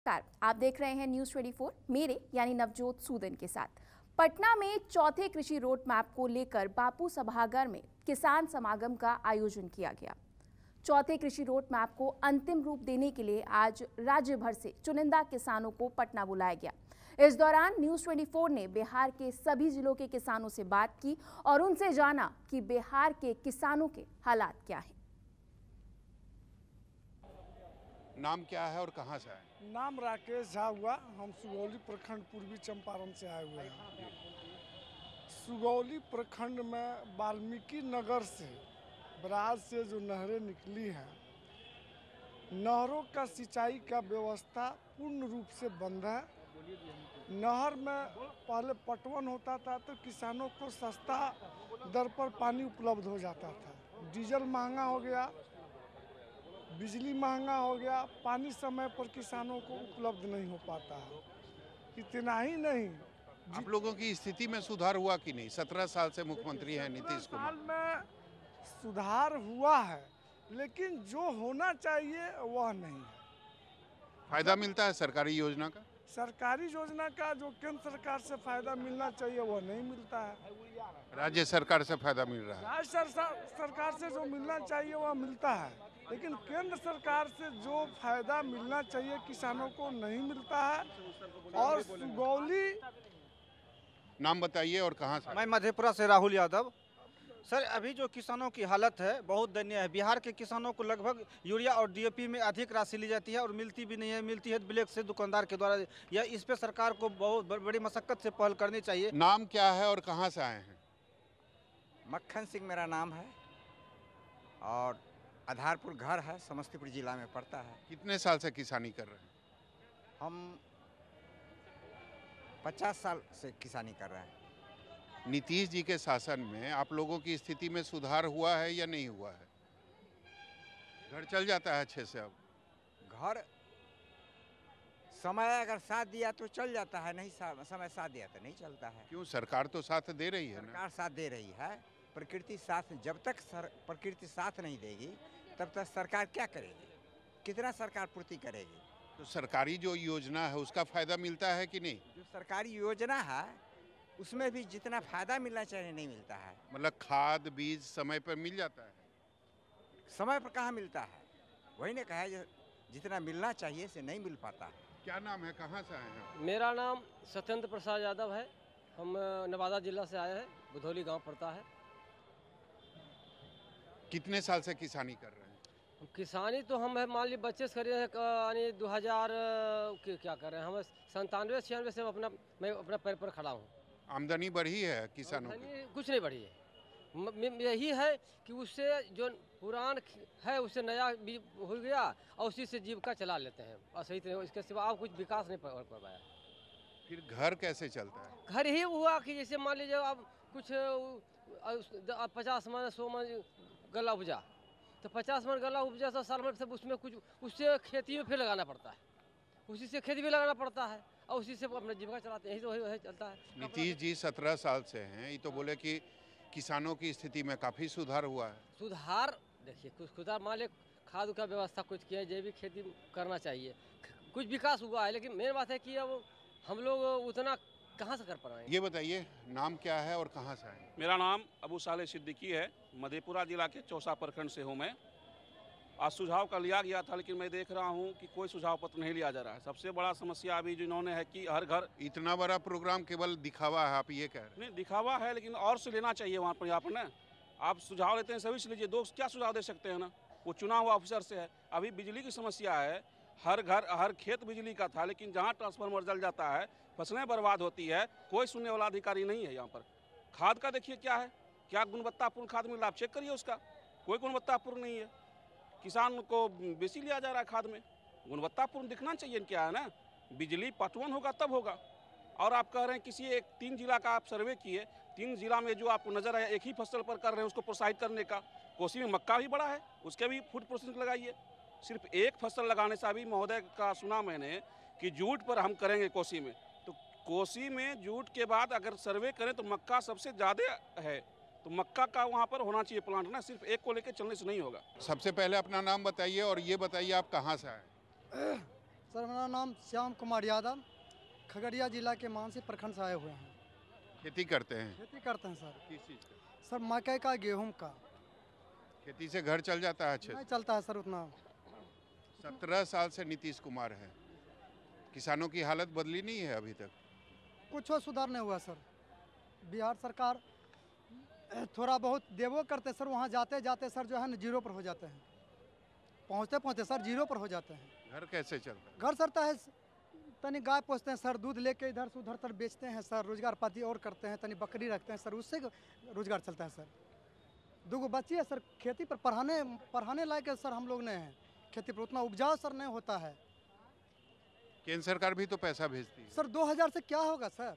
नमस्कार, आप देख रहे हैं न्यूज़ 24 मेरे यानी नवजोत सूदन के साथ। पटना में चौथे कृषि रोड मैप को लेकर बापू सभागार में किसान समागम का आयोजन किया गया। चौथे कृषि रोड मैप को अंतिम रूप देने के लिए आज राज्य भर से चुनिंदा किसानों को पटना बुलाया गया। इस दौरान न्यूज़ 24 ने बिहार के सभी जिलों के किसानों से बात की और उनसे जाना कि बिहार के किसानों के हालात क्या हैं। नाम क्या है और कहाँ से आए? नाम राकेश झा हुआ। हम सुगौली प्रखंड पूर्वी चंपारण से आए हुए हैं। सुगौली प्रखंड में वाल्मीकि नगर से बराज से जो नहरें निकली हैं, नहरों का सिंचाई का व्यवस्था पूर्ण रूप से बंद है। नहर में पहले पटवन होता था तो किसानों को सस्ता दर पर पानी उपलब्ध हो जाता था। डीजल महंगा हो गया, बिजली महंगा हो गया, पानी समय पर किसानों को उपलब्ध नहीं हो पाता है। इतना ही नहीं, आप लोगों की स्थिति में सुधार हुआ कि नहीं? 17 साल से मुख्यमंत्री हैं नीतीश साल कुमार। में सुधार हुआ है, लेकिन जो होना चाहिए वह नहीं है। फायदा मिलता है सरकारी योजना का? सरकारी योजना का जो केंद्र सरकार से फायदा मिलना चाहिए वह नहीं मिलता है। राज्य सरकार से फायदा मिल रहा है। राज्य सरकार से जो मिलना चाहिए वह मिलता है, लेकिन केंद्र सरकार से जो फायदा मिलना चाहिए किसानों को नहीं मिलता है। और सुगौली, नाम बताइए और कहाँ से? मैं मधेपुरा से राहुल यादव। सर, अभी जो किसानों की हालत है बहुत दयनीय है। बिहार के किसानों को लगभग यूरिया और डीएपी में अधिक राशि ली जाती है और मिलती भी नहीं है, मिलती है ब्लैक से दुकानदार के द्वारा। या इस पे सरकार को बहुत बड़ी मशक्कत से पहल करनी चाहिए। नाम क्या है और कहाँ से आए हैं? मक्खन सिंह मेरा नाम है और आधारपुर घर है, समस्तीपुर जिला में पड़ता है। कितने साल से किसानी कर रहे हैं? हम 50 साल से किसानी कर रहे हैं। नीतीश जी के शासन में आप लोगों की स्थिति में सुधार हुआ है या नहीं हुआ है? घर चल जाता है अच्छे से? अब घर समय अगर साथ दिया तो चल जाता है, नहीं समय साथ दिया तो नहीं चलता है। क्यों? सरकार तो साथ दे रही है ना। सरकार साथ दे रही है, प्रकृति साथ। जब तक प्रकृति साथ नहीं देगी तब तक सरकार क्या करेगी? कितना सरकार पूर्ति करेगी? तो सरकारी जो योजना है उसका फायदा मिलता है कि नहीं? जो सरकारी योजना है उसमें भी जितना फायदा मिलना चाहिए नहीं मिलता है। मतलब खाद बीज समय पर मिल जाता है? समय पर कहाँ मिलता है? वही ने कहा है जितना मिलना चाहिए से नहीं मिल पाता है। क्या नाम है, कहाँ से आए हैं? मेरा नाम सत्येंद्र प्रसाद यादव है। हम नवादा जिला से आए हैं, बुधौली गांव पड़ता है। कितने साल से किसानी कर रहे हैं? किसानी तो हम मान ली बच्चे से करे हैं, यानी 2000 क्या कर रहे हैं, हम 97-96 से मैं अपना पैर पर खड़ा हूँ। आमदनी बढ़ी है किसानों की? कुछ नहीं बढ़ी है। यही है कि उससे जो पुरान है उससे नया भी हो गया और उसी से जीविका चला लेते हैं और सही तरह। इसके सिवा और कुछ विकास नहीं कर पाया। फिर घर कैसे चलता है? घर ही हुआ कि जैसे मान लीजिए अब कुछ 50 मन 100 मन गला उपजा, तो 50 मन गला उपजा तो साल भर से उसमें कुछ उससे खेती में फिर लगाना पड़ता है, उसी से खेती भी लगाना पड़ता है और उसी से अपना जीविका चलाते हैं। यही तो वही चलता है। नीतीश जी 17 साल से हैं, ये तो बोले कि किसानों की स्थिति में काफ़ी सुधार हुआ है। सुधार देखिए, कुछ सुधार मान लिया, खाद का व्यवस्था कुछ किया, जैविक खेती करना चाहिए, कुछ विकास हुआ है, लेकिन मेन बात है कि अब हम लोग उतना कहाँ से कर पाएंगे। ये बताइए, नाम क्या है और कहाँ से आए? मेरा नाम अबू साले सिद्दीकी है। मधेपुरा जिला के चौसा प्रखंड से हूँ मैं। आज सुझाव का लिया गया था, लेकिन मैं देख रहा हूँ कि कोई सुझाव पत्र नहीं लिया जा रहा है। सबसे बड़ा समस्या अभी जिन्होंने है कि हर घर। इतना बड़ा प्रोग्राम केवल दिखावा है, आप ये कह रहे हैं? नहीं, दिखावा है, लेकिन और से लेना चाहिए वहाँ पर। यहाँ पर ना आप सुझाव लेते हैं, सभी से लीजिए। दोस्त क्या सुझाव दे सकते हैं ना, वो चुना हुआ अफसर से है। अभी बिजली की समस्या है, हर घर हर खेत बिजली का था, लेकिन जहाँ ट्रांसफार्मर जल जाता है फसलें बर्बाद होती है, कोई सुनने वाला अधिकारी नहीं है यहाँ पर। खाद का देखिए क्या है, क्या गुणवत्तापूर्ण खाद मिल रहा है, आप चेक करिए उसका, कोई गुणवत्तापूर्ण नहीं है। किसान को बेसी लिया जा रहा है खाद में, गुणवत्तापूर्ण दिखना चाहिए। क्या है ना, बिजली पटवन होगा तब होगा। और आप कह रहे हैं किसी 3 जिला का आप सर्वे किए, 3 जिला में जो आपको नजर आया एक ही फसल पर कर रहे हैं उसको प्रोत्साहित करने का। कोसी में मक्का भी बड़ा है, उसके भी फूड प्रोसेसिंग लगाइए। सिर्फ एक फसल लगाने से अभी महोदय का सुना मैंने कि जूट पर हम करेंगे कोसी में, तो कोसी में जूट के बाद अगर सर्वे करें तो मक्का सबसे ज़्यादा है, तो मक्का का वहाँ पर होना चाहिए प्लांट ना, सिर्फ एक को लेकर चलने से नहीं होगा। सबसे पहले अपना नाम बताइए और ये बताइए आप कहाँ से आए? सर मेरा नाम श्याम कुमार यादव, खगड़िया जिला के मानसी प्रखंड से आए हुए हैं। खेती करते हैं? खेती करते हैं सर। किस चीज़ का? सर मकई का, गेहूं का। खेती से घर चल जाता है अच्छे नहीं से? चलता है सर उतना। 17 साल से नीतीश कुमार है, किसानों की हालत बदली नहीं है अभी तक? कुछ सुधार नहीं हुआ सर। बिहार सरकार थोड़ा बहुत देवो करते सर, वहाँ जाते जाते सर जो है ना जीरो पर हो जाते हैं, पहुँचते पहुँचते सर जीरो पर हो जाते हैं। घर कैसे चलता है? घर सरता है, तनी गाय पोसते हैं सर, दूध लेके इधर से उधर तक बेचते हैं सर, रोजगार पाती और करते हैं, तनी बकरी रखते हैं सर, उससे रोजगार चलता है सर। 2 बच्ची है सर, खेती पर पढ़ाने लायक है सर, हम लोग नहीं हैं खेती पर, उतना उपजाऊ सर नहीं होता है। केंद्र सरकार भी तो पैसा भेजती है सर 2000 से क्या होगा सर,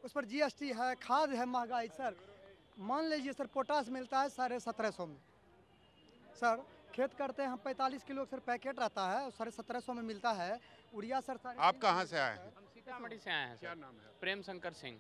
उस पर GST है, खाद है, महंगाई सर। मान लीजिए सर पोटास मिलता है 1750 में सर, खेत करते हैं हम 45 किलो सर पैकेट रहता है, 1750 में मिलता है। उड़िया सर आप कहाँ से आए हैं? हम सीतामढ़ी से आए हैं क्या सर। नाम है? प्रेम शंकर सिंह।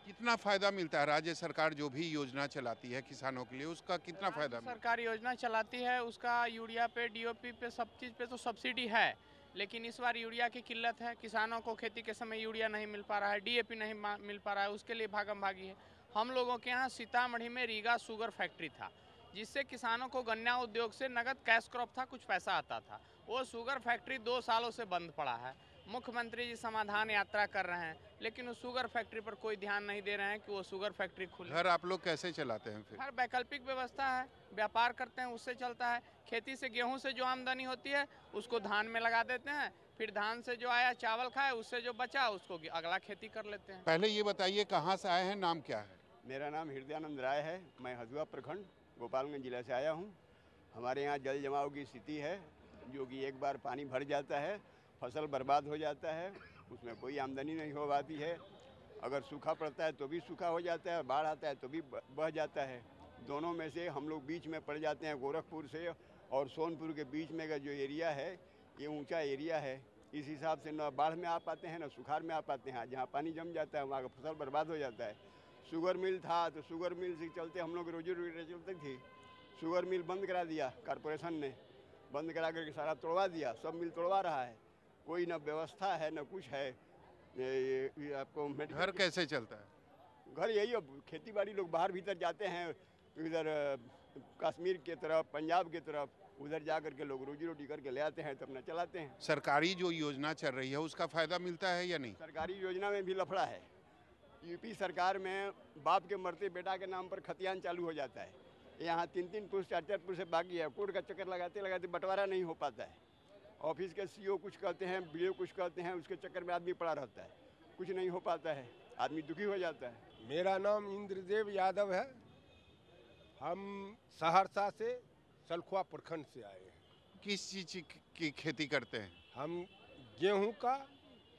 कितना फायदा मिलता है? राज्य सरकार जो भी योजना चलाती है किसानों के लिए, उसका कितना फायदा मिलता है? सरकार योजना चलाती है, उसका यूरिया पे, DOP पे, सब चीज़ पे तो सब्सिडी है, लेकिन इस बार यूरिया की किल्लत है। किसानों को खेती के समय यूरिया नहीं मिल पा रहा है, DAP नहीं मिल पा रहा है, उसके लिए भागम भागी है। हम लोगों के यहाँ सीतामढ़ी में रीगा शुगर फैक्ट्री था, जिससे किसानों को गन्ना उद्योग से नगद कैश क्रॉप था, कुछ पैसा आता था। वो शुगर फैक्ट्री 2 सालों से बंद पड़ा है। मुख्यमंत्री जी समाधान यात्रा कर रहे हैं, लेकिन उस शुगर फैक्ट्री पर कोई ध्यान नहीं दे रहे हैं कि वो शुगर फैक्ट्री खुले। घर आप लोग कैसे चलाते हैं फिर? हर वैकल्पिक व्यवस्था है, व्यापार करते हैं, उससे चलता है। खेती से, गेहूं से जो आमदनी होती है उसको धान में लगा देते हैं, फिर धान से जो आया चावल खाए, उससे जो बचा उसको अगला खेती कर लेते हैं। पहले ये बताइए कहाँ से आए हैं, नाम क्या है? मेरा नाम हृदयानंद राय है, मैं हदुआ प्रखंड गोपालगंज जिला से आया हूँ। हमारे यहाँ जल जमाव की स्थिति है, जो कि एक बार पानी भर जाता है, फसल बर्बाद हो जाता है, उसमें कोई आमदनी नहीं हो पाती है। अगर सूखा पड़ता है तो भी सूखा हो जाता है, बाढ़ आता है तो भी बह जाता है। दोनों में से हम लोग बीच में पड़ जाते हैं। गोरखपुर से और सोनपुर के बीच में का जो एरिया है, ये ऊंचा एरिया है, इस हिसाब से न बाढ़ में आ पाते हैं न सुखाड़ में आ पाते हैं। जहाँ पानी जम जाता है वहाँ का फसल बर्बाद हो जाता है। शुगर मिल था तो शुगर मिल से चलते हम लोग रोजी रोटी चलती थी। शुगर मिल बंद करा दिया कॉरपोरेशन ने, बंद करा करके सारा तोड़वा दिया, सब मिल तोड़वा रहा है। कोई न व्यवस्था है न कुछ है। ये आपको घर कैसे चलता है? घर यही, अब खेती बाड़ी लोग बाहर भीतर जाते हैं, इधर कश्मीर के तरफ, पंजाब के तरफ, उधर जा करके लोग रोजी रोटी करके ले आते हैं तो अपना चलाते हैं। सरकारी जो योजना चल रही है उसका फायदा मिलता है या नहीं? सरकारी योजना में भी लफड़ा है। यूपी सरकार में बाप के मरते बेटा के नाम पर खतियान चालू हो जाता है। यहाँ 3-3 पुरुष 4-4 पुरुष से बाकी है, कोर्ट का चक्कर लगाते लगाते बंटवारा नहीं हो पाता है। ऑफिस के CO कुछ कहते हैं, BO कुछ कहते हैं, उसके चक्कर में आदमी पड़ा रहता है, कुछ नहीं हो पाता है, आदमी दुखी हो जाता है। मेरा नाम इंद्रदेव यादव है, हम सहरसा से सलखुआ प्रखंड से आए हैं। किस चीज़ की खेती करते हैं? हम गेहूं का,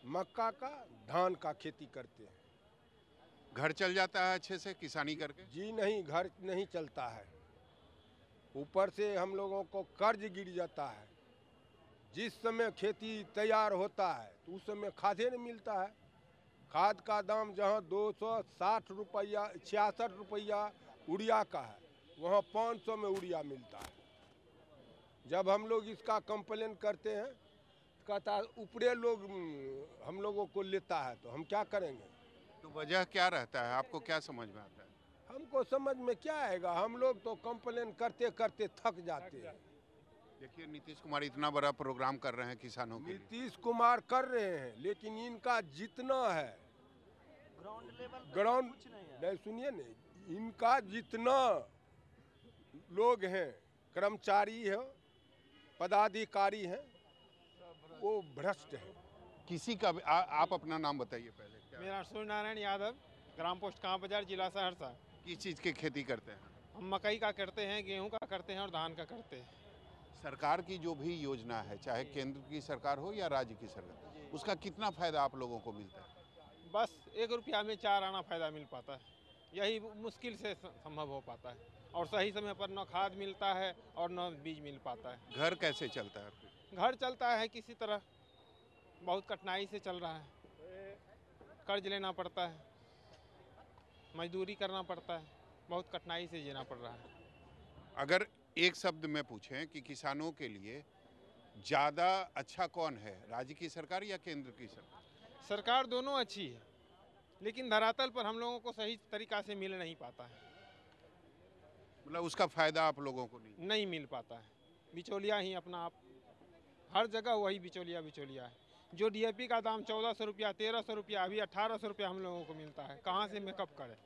मक्का का, धान का खेती करते हैं। घर चल जाता है अच्छे से किसानी करके? जी नहीं, घर नहीं चलता है, ऊपर से हम लोगों को कर्ज गिर जाता है। जिस समय खेती तैयार होता है तो उस समय खादे नहीं मिलता है। खाद का दाम जहाँ 260 रुपया 66 रुपया उड़िया का है, वहाँ 500 में उड़िया मिलता है। जब हम लोग इसका कंप्लेन करते हैं तो कहता है ऊपरे लोग हम लोगों को लेता है, तो हम क्या करेंगे? तो वजह क्या रहता है, आपको क्या समझ में आता है? हमको समझ में क्या आएगा, हम लोग तो कंप्लेन करते करते थक जाते हैं। देखिए नीतीश कुमार इतना बड़ा प्रोग्राम कर रहे हैं किसानों के लिए। नीतीश कुमार कर रहे हैं, लेकिन इनका जितना है ग्राउंड नहीं, सुनिए नहीं, इनका जितना लोग हैं, कर्मचारी है, पदाधिकारी हैं, वो भ्रष्ट है। किसी का भी आप अपना नाम बताइए पहले। क्या? मेरा सूर्य नारायण यादव, ग्राम पोस्ट कांव बाजार, जिला सहरसा। किस चीज़ की खेती करते हैं? हम मकई का करते हैं, गेहूं का करते हैं और धान का करते हैं। सरकार की जो भी योजना है, चाहे केंद्र की सरकार हो या राज्य की सरकार, उसका कितना फायदा आप लोगों को मिलता है? बस 1 रुपया में 4 आना फायदा मिल पाता है, यही मुश्किल से संभव हो पाता है। और सही समय पर न खाद मिलता है और न बीज मिल पाता है। घर कैसे चलता है? घर चलता है किसी तरह, बहुत कठिनाई से चल रहा है। कर्ज लेना पड़ता है, मजदूरी करना पड़ता है, बहुत कठिनाई से जीना पड़ रहा है। अगर एक शब्द में पूछें कि किसानों के लिए ज़्यादा अच्छा कौन है, राज्य की सरकार या केंद्र की सरकार? सरकार दोनों अच्छी है, लेकिन धरातल पर हम लोगों को सही तरीक़ा से मिल नहीं पाता है। मतलब उसका फ़ायदा आप लोगों को नहीं मिल पाता है। बिचौलिया ही अपना आप, हर जगह वही बिचौलिया है। जो डीएपी का दाम 1400 रुपया, 1300 रुपया, अभी 1800 रुपया हम लोगों को मिलता है। कहाँ से मेकअप करें?